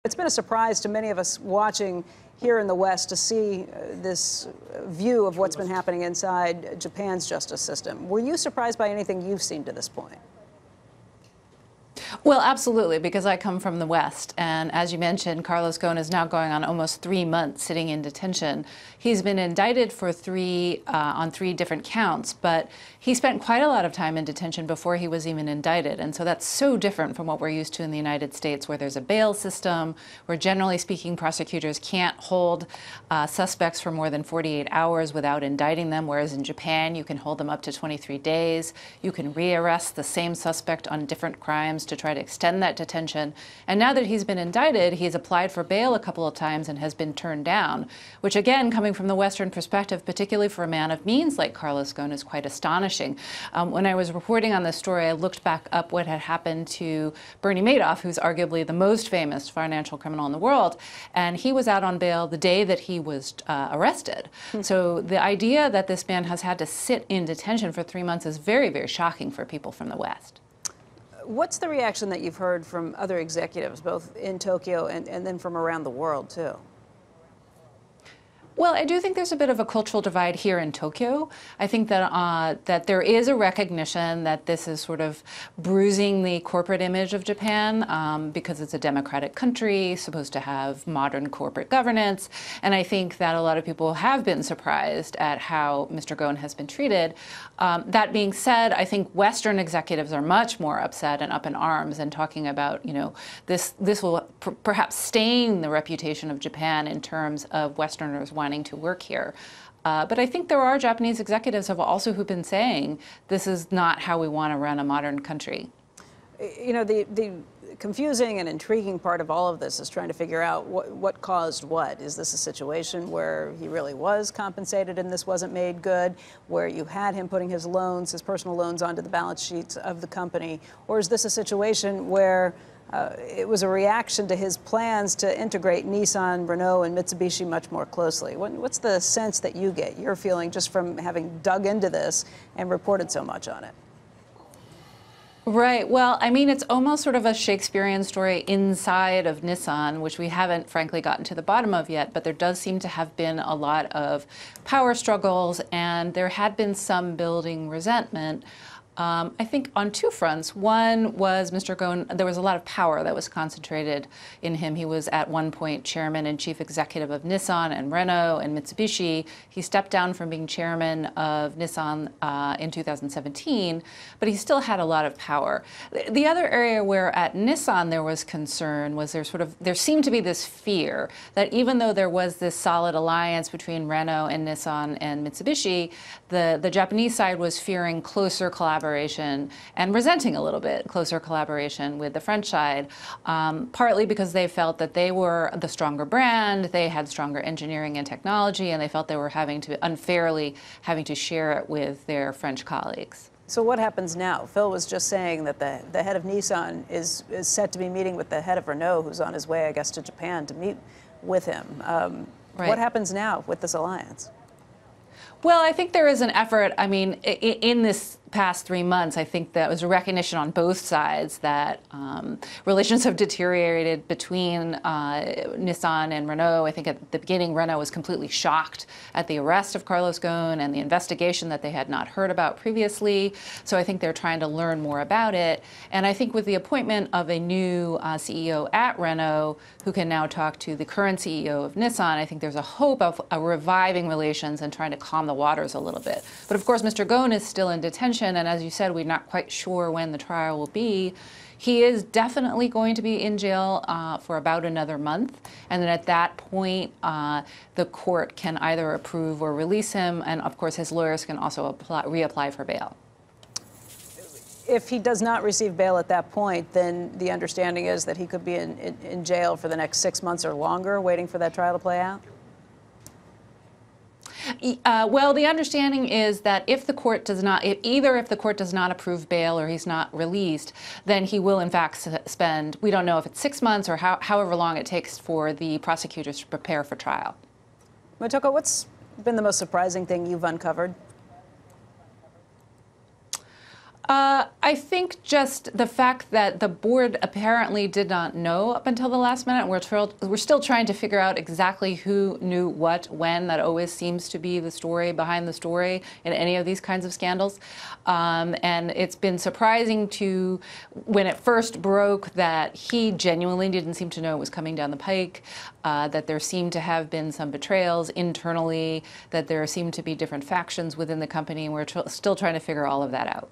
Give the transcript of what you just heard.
It's been a surprise to many of us watching here in the West to see this view of what's been happening inside Japan's justice system. Were you surprised by anything you've seen to this point? Well, absolutely, because I come from the West. And as you mentioned, Carlos Ghosn is now going on almost 3 months sitting in detention. He's been indicted for on three different counts, but he spent quite a lot of time in detention before he was even indicted. And so that's so different from what we're used to in the United States, where there's a bail system, where generally speaking, prosecutors can't hold suspects for more than 48 hours without indicting them, whereas in Japan, you can hold them up to 23 days. You can rearrest the same suspect on different crimes to try to extend that detention. And now that he's been indicted, he's applied for bail a couple of times and has been turned down, which again, coming from the Western perspective, particularly for a man of means like Carlos Ghosn, is quite astonishing. When I was reporting on this story, I looked back up what had happened to Bernie Madoff, who's arguably the most famous financial criminal in the world, and he was out on bail the day that he was arrested. So the idea that this man has had to sit in detention for 3 months is very, very shocking for people from the West. What's the reaction that you've heard from other executives, both in Tokyo and then from around the world, too? Well, I do think there's a bit of a cultural divide here in Tokyo. I think that that there is a recognition that this is sort of bruising the corporate image of Japan because it's a democratic country, supposed to have modern corporate governance. And I think that a lot of people have been surprised at how Mr. Ghosn has been treated. That being said, I think Western executives are much more upset and up in arms and talking about, this will perhaps stain the reputation of Japan in terms of Westerners wanting to work here. But I think there are Japanese executives who've been saying this is not how we want to run a modern country. The confusing and intriguing part of all of this is trying to figure out what caused what. Is this a situation where he really was compensated and this wasn't made good, where you had him putting his personal loans onto the balance sheets of the company? Or is this a situation where it was a reaction to his plans to integrate Nissan, Renault, and Mitsubishi much more closely? What's the sense that you get, you're feeling, just from having dug into this and reported so much on it? Right. Well, I mean, it's almost sort of a Shakespearean story inside of Nissan, which we haven't, frankly, gotten to the bottom of yet. But there does seem to have been a lot of power struggles, and there had been some building resentment. I think on two fronts. One was Mr. Ghosn, there was a lot of power that was concentrated in him. He was at one point chairman and chief executive of Nissan and Renault and Mitsubishi. He stepped down from being chairman of Nissan in 2017, but he still had a lot of power. The other area where at Nissan there was concern was there seemed to be this fear that even though there was this solid alliance between Renault and Nissan and Mitsubishi, the Japanese side was fearing closer collaboration and resenting a little bit closer collaboration with the French side, partly because they felt that they were the stronger brand, they had stronger engineering and technology, and they felt they were unfairly having to share it with their French colleagues. So what happens now? Phil was just saying that the head of Nissan is set to be meeting with the head of Renault, who's on his way, I guess, to Japan to meet with him. Right. What happens now with this alliance? Well, I think there is an effort. I mean, in this past 3 months, I think that was a recognition on both sides that relations have deteriorated between Nissan and Renault. I think at the beginning, Renault was completely shocked at the arrest of Carlos Ghosn and the investigation that they had not heard about previously. So I think they're trying to learn more about it. And I think with the appointment of a new CEO at Renault, who can now talk to the current CEO of Nissan, I think there's a hope of reviving relations and trying to calm the waters a little bit. But of course, Mr. Ghosn is still in detention. And as you said, we're not quite sure when the trial will be. He is definitely going to be in jail for about another month. And then at that point, the court can either approve or release him. And of course, his lawyers can also reapply for bail. If he does not receive bail at that point, then the understanding is that he could be in jail for the next 6 months or longer, waiting for that trial to play out? Well, the understanding is that if the court does not, if the court does not approve bail or he's not released, then he will in fact spend, we don't know if it's 6 months or however long it takes for the prosecutors to prepare for trial. Motoko, what's been the most surprising thing you've uncovered? I think just the fact that the board apparently did not know up until the last minute. We're still trying to figure out exactly who knew what, when. That always seems to be the story behind the story in any of these kinds of scandals. And it's been surprising to, when it first broke, that he genuinely didn't seem to know it was coming down the pike, that there seemed to have been some betrayals internally, that there seemed to be different factions within the company, and we're still trying to figure all of that out.